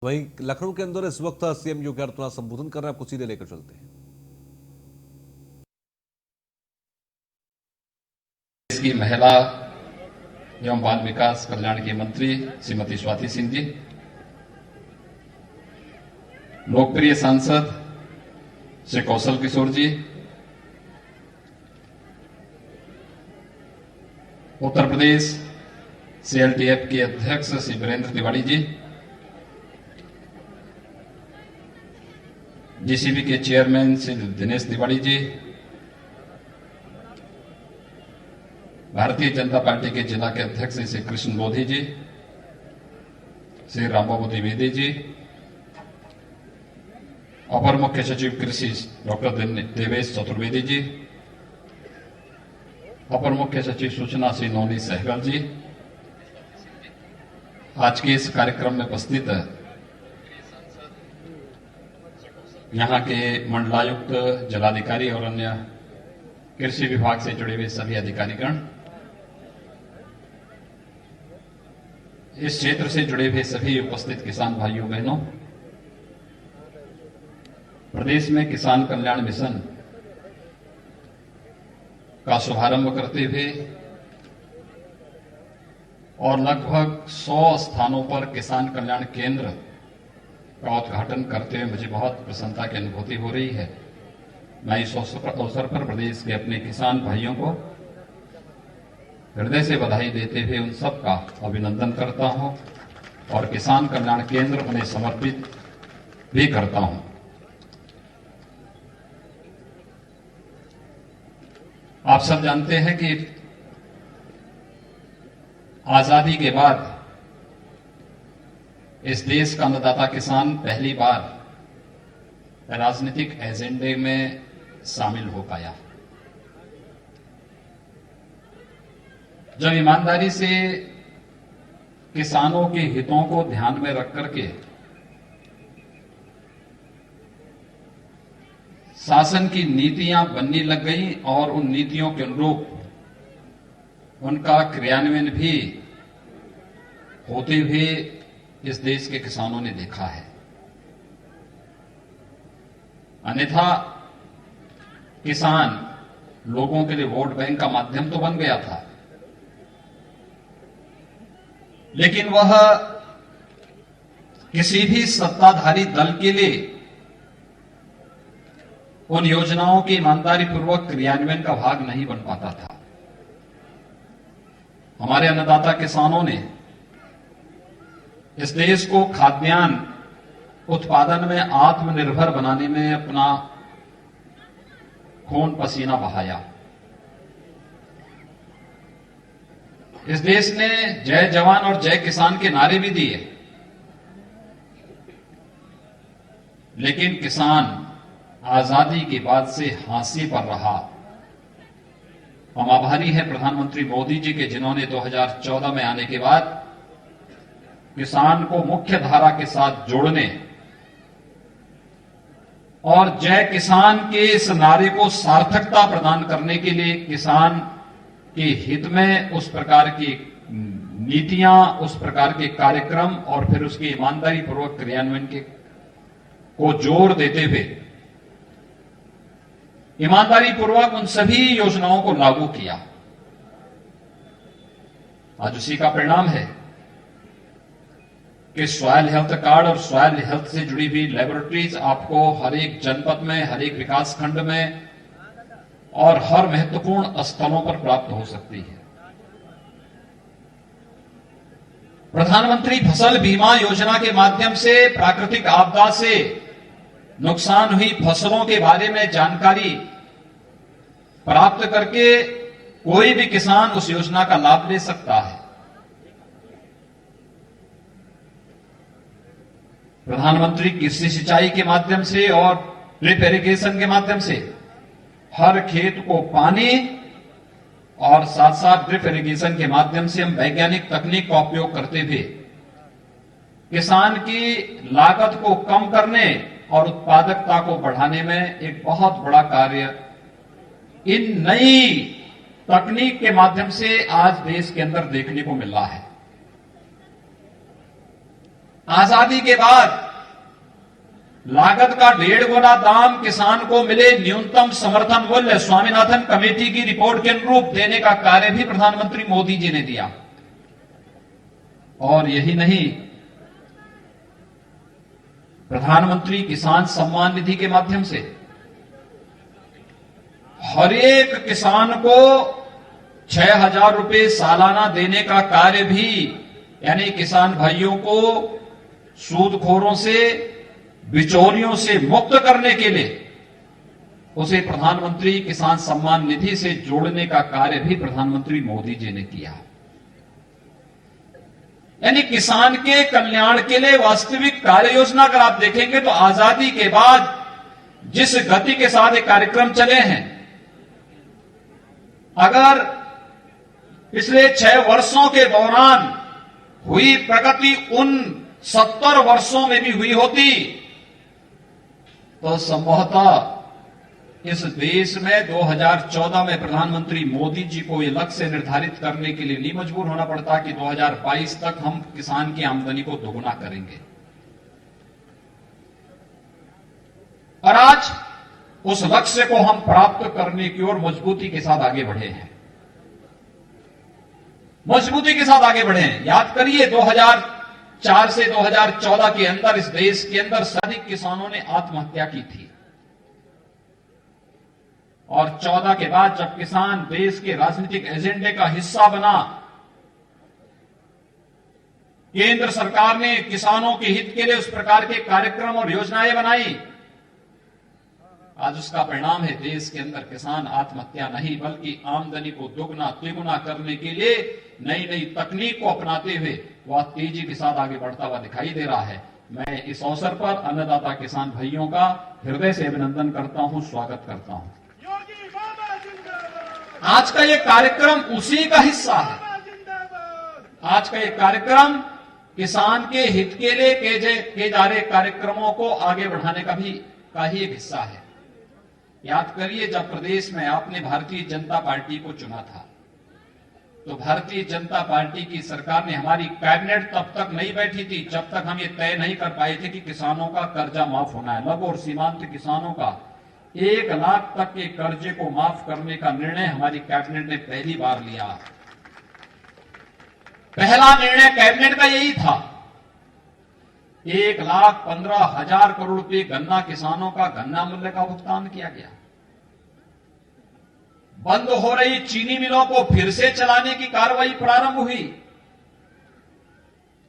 वहीं लखनऊ के अंदर इस वक्त सीएम योगी आदित्यनाथ संबोधन कर रहे हैं, आपको सीधे लेकर चलते हैं। देश की महिला एवं बाल विकास कल्याण की मंत्री श्रीमती स्वाति सिंह जी, लोकप्रिय सांसद श्री कौशल किशोर जी, उत्तर प्रदेश सीएलटीएफ के अध्यक्ष श्री वीरेंद्र तिवारी जी, जीसीबी के चेयरमैन श्री दिनेश तिवारी जी, भारतीय जनता पार्टी के जिला के अध्यक्ष श्री कृष्ण बोधी जी, श्री रामबाबू द्विवेदी जी, अपर मुख्य सचिव कृषि डॉक्टर देवेश चतुर्वेदी जी, अपर मुख्य सचिव सूचना श्री नवनीत सहगल जी, आज के इस कार्यक्रम में उपस्थित यहां के मंडलायुक्त, जिलाधिकारी और अन्य कृषि विभाग से जुड़े हुए सभी अधिकारीगण, इस क्षेत्र से जुड़े हुए सभी उपस्थित किसान भाइयों बहनों, प्रदेश में किसान कल्याण मिशन का शुभारंभ करते हुए और लगभग 100 स्थानों पर किसान कल्याण केंद्र का उद्घाटन करते हुए मुझे बहुत प्रसन्नता की अनुभूति हो रही है। मैं इस अवसर पर प्रदेश के अपने किसान भाइयों को हृदय से बधाई देते हुए उन सब का अभिनंदन करता हूं और किसान कल्याण केंद्र उन्हें समर्पित भी करता हूं। आप सब जानते हैं कि आजादी के बाद इस देश का अन्नदाता किसान पहली बार राजनीतिक एजेंडे में शामिल हो पाया। जब ईमानदारी से किसानों के हितों को ध्यान में रख करके शासन की नीतियां बनने लग गई और उन नीतियों के अनुरूप उनका क्रियान्वयन भी होते हुए इस देश के किसानों ने देखा है। अन्यथा किसान लोगों के लिए वोट बैंक का माध्यम तो बन गया था, लेकिन वह किसी भी सत्ताधारी दल के लिए उन योजनाओं के ईमानदारी पूर्वक क्रियान्वयन का भाग नहीं बन पाता था। हमारे अन्नदाता किसानों ने इस देश को खाद्यान्न उत्पादन में आत्मनिर्भर बनाने में अपना खून पसीना बहाया। इस देश ने जय जवान और जय किसान के नारे भी दिए, लेकिन किसान आजादी के बाद से हांसी पर रहा। हम आभारी हैं प्रधानमंत्री मोदी जी के, जिन्होंने 2014 में आने के बाद किसान को मुख्य धारा के साथ जोड़ने और जय किसान के इस नारे को सार्थकता प्रदान करने के लिए किसान के हित में उस प्रकार की नीतियां, उस प्रकार के कार्यक्रम और फिर उसके ईमानदारी पूर्वक क्रियान्वयन को जोर देते हुए ईमानदारी पूर्वक उन सभी योजनाओं को लागू किया। आज उसी का परिणाम है कि सॉइल हेल्थ कार्ड और सॉइल हेल्थ से जुड़ी हुई लेबोरेटरीज आपको हर एक जनपद में, हर एक विकास खंड में और हर महत्वपूर्ण स्थलों पर प्राप्त हो सकती है। प्रधानमंत्री फसल बीमा योजना के माध्यम से प्राकृतिक आपदा से नुकसान हुई फसलों के बारे में जानकारी प्राप्त करके कोई भी किसान उस योजना का लाभ ले सकता है। प्रधानमंत्री कृषि सिंचाई के माध्यम से और ड्रिप इरिगेशन के माध्यम से हर खेत को पानी और साथ साथ ड्रिप इरिगेशन के माध्यम से हम वैज्ञानिक तकनीक का उपयोग करते हुए किसान की लागत को कम करने और उत्पादकता को बढ़ाने में एक बहुत बड़ा कार्य इन नई तकनीक के माध्यम से आज देश के अंदर देखने को मिल रहा है। आजादी के बाद लागत का 1.5 गुना दाम किसान को मिले, न्यूनतम समर्थन मूल्य स्वामीनाथन कमेटी की रिपोर्ट के अनुरूप देने का कार्य भी प्रधानमंत्री मोदी जी ने दिया। और यही नहीं, प्रधानमंत्री किसान सम्मान निधि के माध्यम से हर एक किसान को 6,000 रुपए सालाना देने का कार्य भी, यानी किसान भाइयों को सूदखोरों से, बिचौलियों से मुक्त करने के लिए उसे प्रधानमंत्री किसान सम्मान निधि से जोड़ने का कार्य भी प्रधानमंत्री मोदी जी ने किया। यानी किसान के कल्याण के लिए वास्तविक कार्य योजना अगर आप देखेंगे तो आजादी के बाद जिस गति के साथ ये कार्यक्रम चले हैं, अगर पिछले 6 वर्षों के दौरान हुई प्रगति उन 70 वर्षों में भी हुई होती तो संभवतः इस देश में 2014 में प्रधानमंत्री मोदी जी को यह लक्ष्य निर्धारित करने के लिए नहीं मजबूर होना पड़ता कि 2022 तक हम किसान की आमदनी को दोगुना करेंगे। और आज उस लक्ष्य को हम प्राप्त करने की ओर मजबूती के साथ आगे बढ़े हैं, मजबूती के साथ आगे बढ़े हैं। याद करिए 2004 से 2014 के अंदर इस देश के अंदर सर्वाधिक किसानों ने आत्महत्या की थी, और 14 के बाद जब किसान देश के राजनीतिक एजेंडे का हिस्सा बना, केंद्र सरकार ने किसानों के हित के लिए उस प्रकार के कार्यक्रम और योजनाएं बनाई। आज उसका परिणाम है देश के अंदर किसान आत्महत्या नहीं बल्कि आमदनी को दोगुना तिगुना करने के लिए नई नई तकनीक को अपनाते हुए वह तेजी के साथ आगे बढ़ता हुआ दिखाई दे रहा है। मैं इस अवसर पर अन्नदाता किसान भाइयों का हृदय से अभिनंदन करता हूं, स्वागत करता हूं। आज का ये कार्यक्रम उसी का हिस्सा है। आज का ये कार्यक्रम किसान के हित के लिए किए जा रहे कार्यक्रमों को आगे बढ़ाने का ही एक हिस्सा है। याद करिए जब प्रदेश में आपने भारतीय जनता पार्टी को चुना था तो भारतीय जनता पार्टी की सरकार ने, हमारी कैबिनेट तब तक नहीं बैठी थी जब तक हम ये तय नहीं कर पाए थे कि किसानों का कर्जा माफ होना है। लघु और सीमांत किसानों का 1 लाख तक के कर्जे को माफ करने का निर्णय हमारी कैबिनेट ने पहली बार लिया। पहला निर्णय कैबिनेट का यही था। 1,15,000 करोड़ रुपए गन्ना किसानों का गन्ना मूल्य का भुगतान किया गया। बंद हो रही चीनी मिलों को फिर से चलाने की कार्रवाई प्रारंभ हुई।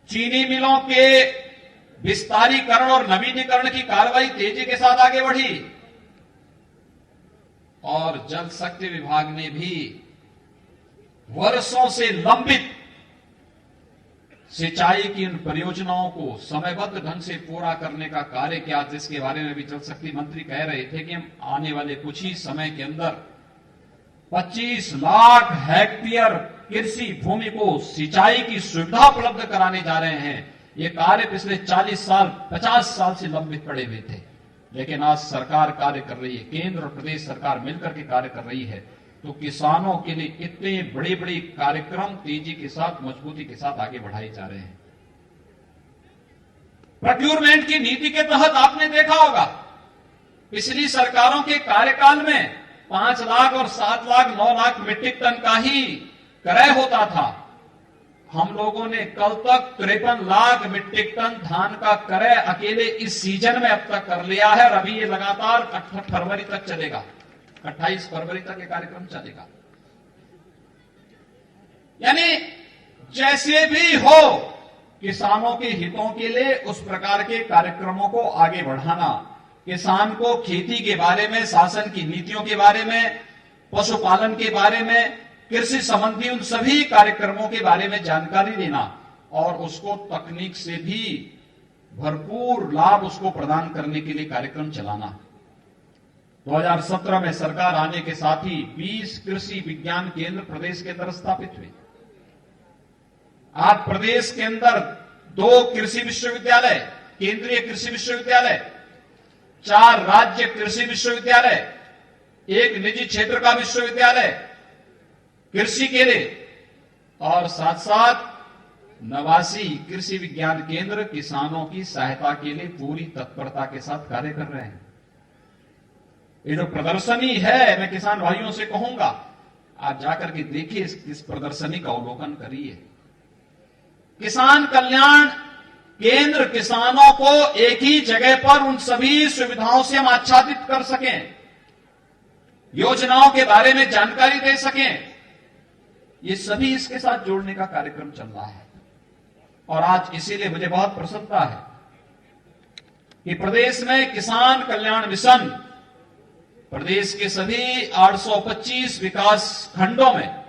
चीनी मिलों के विस्तारीकरण और नवीनीकरण की कार्रवाई तेजी के साथ आगे बढ़ी। और जल शक्ति विभाग ने भी वर्षों से लंबित सिंचाई की उन परियोजनाओं को समयबद्ध ढंग से पूरा करने का कार्य किया, जिसके बारे में भी जल शक्ति मंत्री कह रहे थे कि हम आने वाले कुछ ही समय के अंदर 25 लाख हेक्टेयर कृषि भूमि को सिंचाई की सुविधा उपलब्ध कराने जा रहे हैं। ये कार्य पिछले 40 साल 50 साल से लंबित पड़े हुए थे, लेकिन आज सरकार कार्य कर रही है, केंद्र और प्रदेश सरकार मिलकर के कार्य कर रही है। तो किसानों के लिए इतने बड़े बड़े कार्यक्रम तेजी के साथ, मजबूती के साथ आगे बढ़ाए जा रहे हैं। प्रोक्योरमेंट की नीति के तहत आपने देखा होगा पिछली सरकारों के कार्यकाल में 5 लाख और 7 लाख 9 लाख मीट्रिक टन का ही क्रय होता था। हम लोगों ने कल तक 53 लाख मीट्रिक टन धान का क्रय अकेले इस सीजन में अब तक कर लिया है, और अभी ये लगातार 8 फरवरी तक चलेगा, 28 फरवरी तक ये कार्यक्रम चलेगा। यानी जैसे भी हो किसानों के हितों के लिए उस प्रकार के कार्यक्रमों को आगे बढ़ाना, किसान को खेती के बारे में, शासन की नीतियों के बारे में, पशुपालन के बारे में, कृषि संबंधी उन सभी कार्यक्रमों के बारे में जानकारी देना और उसको तकनीक से भी भरपूर लाभ उसको प्रदान करने के लिए कार्यक्रम चलाना। 2017 में सरकार आने के साथ ही 20 कृषि विज्ञान केंद्र प्रदेश के अंदर स्थापित हुए। आज प्रदेश के अंदर 2 कृषि विश्वविद्यालय, केंद्रीय कृषि विश्वविद्यालय, 4 राज्य कृषि विश्वविद्यालय, 1 निजी क्षेत्र का विश्वविद्यालय कृषि के लिए, और साथ साथ 89 कृषि विज्ञान केंद्र किसानों की सहायता के लिए पूरी तत्परता के साथ कार्य कर रहे हैं। ये जो प्रदर्शनी है, मैं किसान भाइयों से कहूंगा, आप जाकर के देखिए, इस प्रदर्शनी का अवलोकन करिए। किसान कल्याण केंद्र किसानों को एक ही जगह पर उन सभी सुविधाओं से हम आच्छादित कर सकें, योजनाओं के बारे में जानकारी दे सकें, ये सभी इसके साथ जोड़ने का कार्यक्रम चल रहा है। और आज इसीलिए मुझे बहुत प्रसन्नता है कि प्रदेश में किसान कल्याण मिशन प्रदेश के सभी 825 विकास खंडों में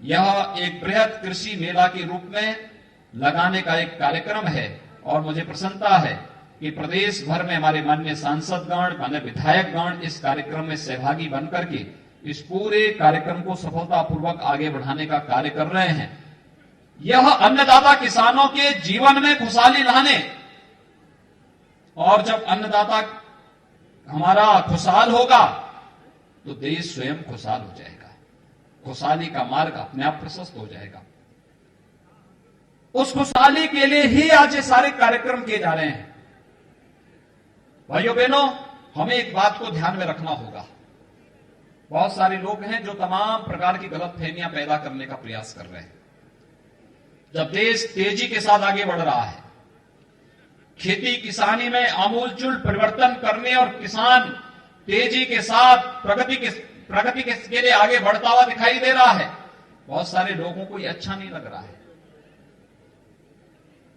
यह एक बृहद कृषि मेला के रूप में लगाने का एक कार्यक्रम है। और मुझे प्रसन्नता है कि प्रदेश भर में हमारे माननीय सांसदगण, माननीय विधायकगण इस कार्यक्रम में सहभागी बनकर के इस पूरे कार्यक्रम को सफलतापूर्वक आगे बढ़ाने का कार्य कर रहे हैं। यह अन्नदाता किसानों के जीवन में खुशहाली लाने, और जब अन्नदाता हमारा खुशहाल होगा तो देश स्वयं खुशहाल हो जाएगा, खुशहाली का मार्ग अपने आप प्रशस्त हो जाएगा। उस खुशहाली के लिए ही आज ये सारे कार्यक्रम किए जा रहे हैं। भाइयों बहनों, हमें एक बात को ध्यान में रखना होगा। बहुत सारे लोग हैं जो तमाम प्रकार की गलतफहमियां पैदा करने का प्रयास कर रहे हैं। जब देश तेजी के साथ आगे बढ़ रहा है, खेती किसानी में आमूलचूल परिवर्तन करने और किसान तेजी के साथ प्रगति के लिए आगे बढ़ता हुआ दिखाई दे रहा है, बहुत सारे लोगों को यह अच्छा नहीं लग रहा है।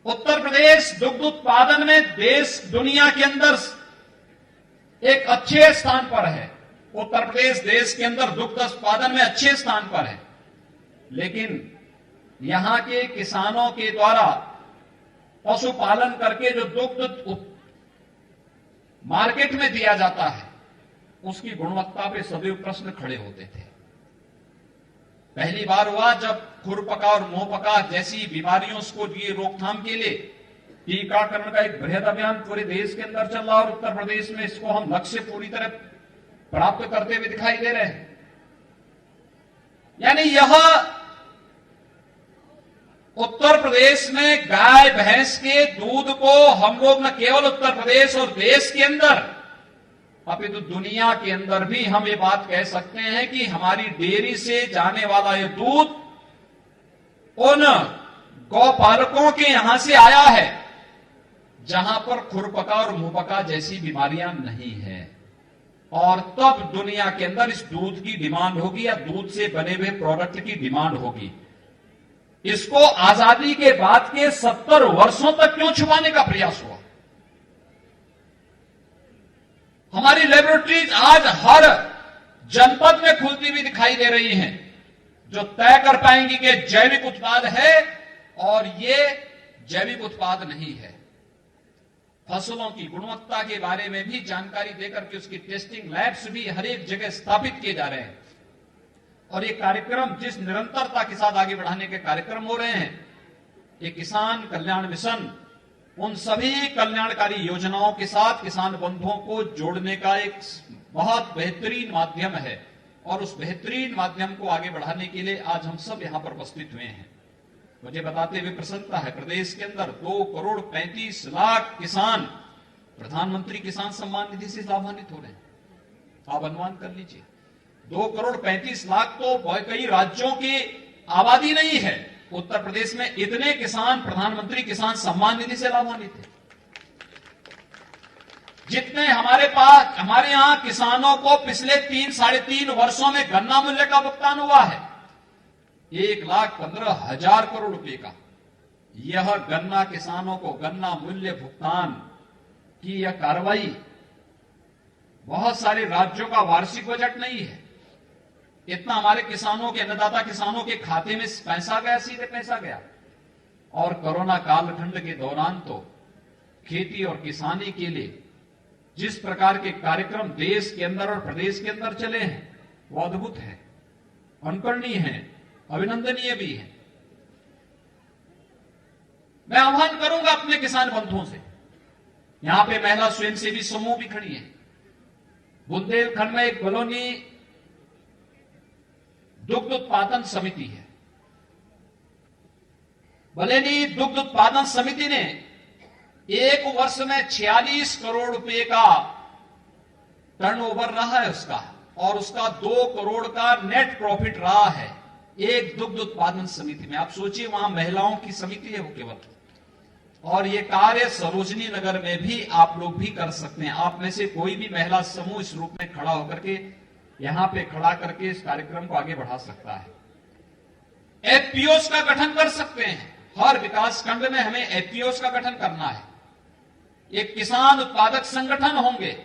उत्तर प्रदेश दुग्ध उत्पादन में देश दुनिया के अंदर एक अच्छे स्थान पर है। उत्तर प्रदेश देश के अंदर दुग्ध उत्पादन में अच्छे स्थान पर है, लेकिन यहां के किसानों के द्वारा पशुपालन करके जो दुग्ध मार्केट में दिया जाता है, उसकी गुणवत्ता पे सदैव प्रश्न खड़े होते थे। पहली बार हुआ जब खुरपका और मुंहपका जैसी बीमारियों को की रोकथाम के लिए टीकाकरण का एक बृहद अभियान पूरे देश के अंदर चल रहा, और उत्तर प्रदेश में इसको हम लक्ष्य पूरी तरह प्राप्त करते हुए दिखाई दे रहे हैं। यानी यह उत्तर प्रदेश में गाय भैंस के दूध को हम लोग न केवल उत्तर प्रदेश और देश के अंदर अपितु दुनिया के अंदर भी हम ये बात कह सकते हैं कि हमारी डेयरी से जाने वाला ये दूध उन गौपालकों के यहां से आया है जहां पर खुरपका और मुंहपका जैसी बीमारियां नहीं है। और तब दुनिया के अंदर इस दूध की डिमांड होगी या दूध से बने हुए प्रोडक्ट की डिमांड होगी। इसको आजादी के बाद के 70 वर्षों तक क्यों छुपाने का प्रयास हुआ? हमारी लेबोरेटरीज आज हर जनपद में खुलती हुई दिखाई दे रही हैं, जो तय कर पाएंगी कि जैविक उत्पाद है और ये जैविक उत्पाद नहीं है। फसलों की गुणवत्ता के बारे में भी जानकारी देकर के उसकी टेस्टिंग लैब्स भी हर एक जगह स्थापित किए जा रहे हैं। और ये कार्यक्रम जिस निरंतरता के साथ आगे बढ़ाने के कार्यक्रम हो रहे हैं, ये किसान कल्याण मिशन उन सभी कल्याणकारी योजनाओं के साथ किसान बंधुओं को जोड़ने का एक बहुत बेहतरीन माध्यम है। और उस बेहतरीन माध्यम को आगे बढ़ाने के लिए आज हम सब यहां पर उपस्थित हुए हैं। मुझे बताते हुए प्रसन्नता है, प्रदेश के अंदर 2,35,00,000 किसान प्रधानमंत्री किसान सम्मान निधि से लाभान्वित हो रहे हैं। आप अनुमान कर लीजिए, 2,35,00,000 तो कई राज्यों की आबादी नहीं है। उत्तर प्रदेश में इतने किसान प्रधानमंत्री किसान सम्मान निधि से लाभान्वित है। जितने हमारे यहां किसानों को पिछले 3-3.5 वर्षों में गन्ना मूल्य का भुगतान हुआ है 1,15,000 करोड़ रुपए का। यह गन्ना किसानों को गन्ना मूल्य भुगतान की यह कार्रवाई बहुत सारे राज्यों का वार्षिक बजट नहीं है। इतना हमारे किसानों के, अन्नदाता किसानों के खाते में पैसा गया, सीधे पैसा गया। और कोरोना कालखंड के दौरान तो खेती और किसानी के लिए जिस प्रकार के कार्यक्रम देश के अंदर और प्रदेश के अंदर चले हैं, वो अद्भुत है, अनुकरणीय है, अभिनंदनीय भी है। मैं आह्वान करूंगा अपने किसान बंधुओं से, यहां पे महिला स्वयंसेवी समूह भी खड़ी है। बुंदेलखंड में एक बलौनी दुग्ध उत्पादन समिति है। बलेनी दुग्ध उत्पादन समिति ने एक वर्ष में 46 करोड़ रुपए का टर्नओवर रहा है उसका, और उसका 2 करोड़ का नेट प्रॉफिट रहा है एक दुग्ध उत्पादन समिति में। आप सोचिए, वहां महिलाओं की समिति है वो केवल, और ये कार्य सरोजनी नगर में भी आप लोग भी कर सकते हैं। आप में से कोई भी महिला समूह इस रूप में खड़ा होकर के यहां पे खड़ा करके इस कार्यक्रम को आगे बढ़ा सकता है। एफपीओस का गठन कर सकते हैं। हर विकास खंड में हमें एफपीओस का गठन करना है। ये किसान उत्पादक संगठन होंगे।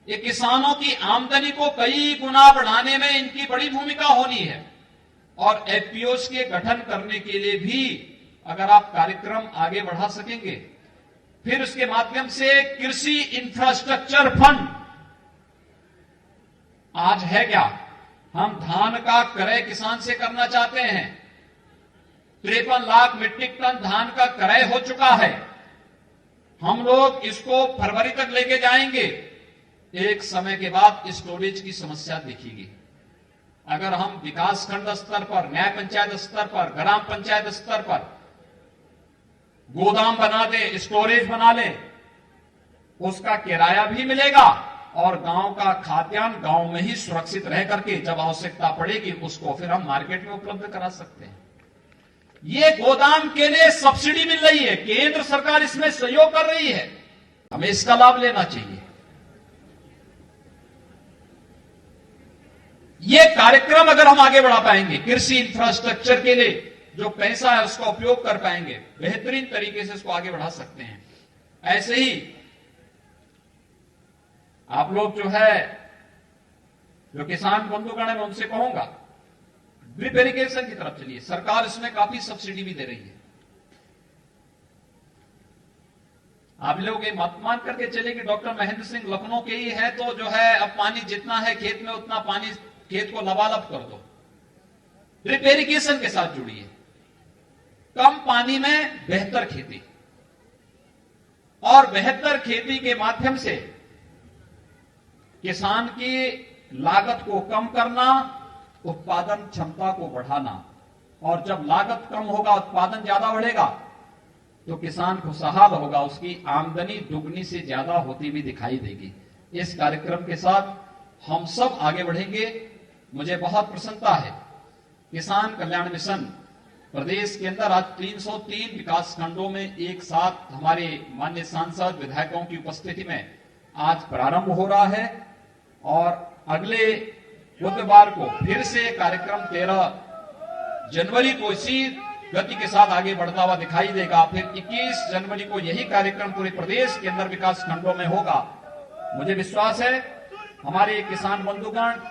ये किसानों की आमदनी को कई गुना बढ़ाने में इनकी बड़ी भूमिका होनी है, और एफपीओस के गठन करने के लिए भी अगर आप कार्यक्रम आगे बढ़ा सकेंगे, फिर उसके माध्यम से कृषि इंफ्रास्ट्रक्चर फंड आज है क्या, हम धान का क्रय किसान से करना चाहते हैं। 53 लाख मीट्रिक टन धान का क्रय हो चुका है। हम लोग इसको फरवरी तक लेके जाएंगे। एक समय के बाद स्टोरेज की समस्या दिखेगी। अगर हम विकास खंड स्तर पर, न्याय पंचायत स्तर पर, ग्राम पंचायत स्तर पर गोदाम बना दे, स्टोरेज बना ले, उसका किराया भी मिलेगा और गांव का खाद्यान्न गांव में ही सुरक्षित रह करके जब आवश्यकता पड़ेगी उसको फिर हम मार्केट में उपलब्ध करा सकते हैं। ये गोदाम के लिए सब्सिडी मिल रही है, केंद्र सरकार इसमें सहयोग कर रही है, हमें इसका लाभ लेना चाहिए। ये कार्यक्रम अगर हम आगे बढ़ा पाएंगे, कृषि इंफ्रास्ट्रक्चर के लिए जो पैसा है उसका उपयोग कर पाएंगे, बेहतरीन तरीके से इसको आगे बढ़ा सकते हैं। ऐसे ही आप लोग जो है, जो किसान बंधुगण है, मैं उनसे कहूंगा ड्रिप इरिगेशन की तरफ चलिए। सरकार इसमें काफी सब्सिडी भी दे रही है। आप लोग ये मत मान करके चले कि डॉक्टर महेंद्र सिंह लखनऊ के ही है तो जो है अब पानी जितना है खेत में उतना पानी खेत को लबालब कर दो। ड्रिप इरिगेशन के साथ जुड़िए। कम पानी में बेहतर खेती, और बेहतर खेती के माध्यम से किसान की लागत को कम करना, उत्पादन क्षमता को बढ़ाना, और जब लागत कम होगा उत्पादन ज्यादा बढ़ेगा तो किसान खुशहाल होगा, उसकी आमदनी दुगनी से ज्यादा होती भी दिखाई देगी। इस कार्यक्रम के साथ हम सब आगे बढ़ेंगे। मुझे बहुत प्रसन्नता है, किसान कल्याण मिशन प्रदेश के अंदर आज 303 विकास खंडों में एक साथ हमारे माननीय सांसद विधायकों की उपस्थिति में आज प्रारंभ हो रहा है, और अगले बुधवार को फिर से कार्यक्रम 13 जनवरी को इसी गति के साथ आगे बढ़ता हुआ दिखाई देगा। फिर 21 जनवरी को यही कार्यक्रम पूरे प्रदेश के अंदर विकास खंडों में होगा। मुझे विश्वास है हमारे किसान बंधुगण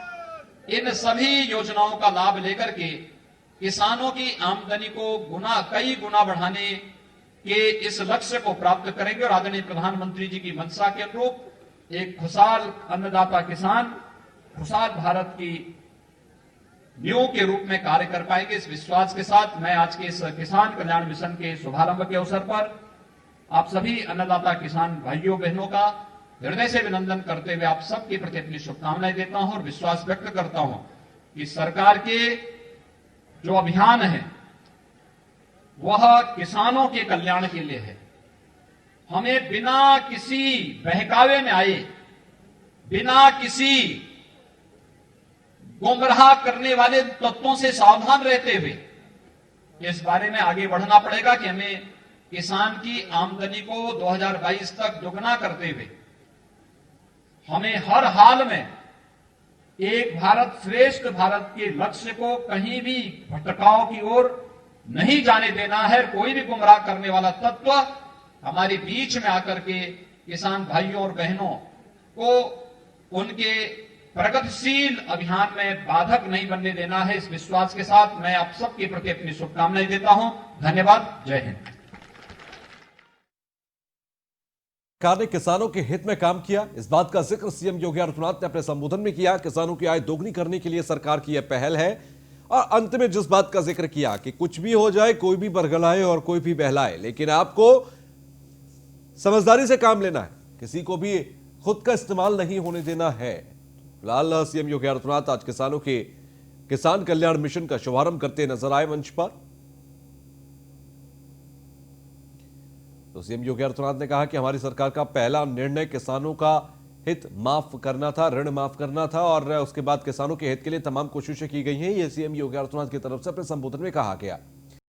इन सभी योजनाओं का लाभ लेकर के किसानों की आमदनी को कई गुना बढ़ाने के इस लक्ष्य को प्राप्त करेंगे, और आदरणीय प्रधानमंत्री जी की मंशा के अनुरूप एक खुशहाल अन्नदाता किसान, खुशहाल भारत की नींव के रूप में कार्य कर पाएंगे। इस विश्वास के साथ मैं आज के इस किसान कल्याण मिशन के शुभारंभ के अवसर पर आप सभी अन्नदाता किसान भाइयों बहनों का हृदय से अभिनंदन करते हुए आप सबके प्रति अपनी शुभकामनाएं देता हूं और विश्वास व्यक्त करता हूं कि सरकार के जो अभियान है वह किसानों के कल्याण के लिए है। हमें बिना किसी बहकावे में आए, बिना किसी गुमराह करने वाले तत्वों से सावधान रहते हुए इस बारे में आगे बढ़ना पड़ेगा कि हमें किसान की आमदनी को 2022 तक दुगना करते हुए हमें हर हाल में एक भारत श्रेष्ठ भारत के लक्ष्य को कहीं भी भटकाव की ओर नहीं जाने देना है। कोई भी गुमराह करने वाला तत्व हमारे बीच में आकर के किसान भाइयों और बहनों को उनके प्रगतिशील अभियान में बाधक नहीं बनने देना है। इस विश्वास के साथ मैं आप सबके प्रति अपनी शुभकामनाएं देता हूं। धन्यवाद। जय हिंद। सरकार ने किसानों के हित में काम किया, इस बात का जिक्र सीएम योगी आदित्यनाथ ने अपने संबोधन में किया। किसानों की आय दोगुनी करने के लिए सरकार की यह पहल है, और अंत में जिस बात का जिक्र किया कि कुछ भी हो जाए, कोई भी बरगलाए और कोई भी बहलाए, लेकिन आपको समझदारी से काम लेना है, किसी को भी खुद का इस्तेमाल नहीं होने देना है। फिलहाल सीएम योगी आदित्यनाथ आज किसानों के किसान कल्याण मिशन का शुभारंभ करते नजर आए मंच पर। तो सीएम योगी आदित्यनाथ ने कहा कि हमारी सरकार का पहला निर्णय किसानों का हित माफ करना था, ऋण माफ करना था और उसके बाद किसानों के हित के लिए तमाम कोशिशें की गई हैं। ये सीएम योगी आदित्यनाथ की तरफ से अपने संबोधन में कहा गया।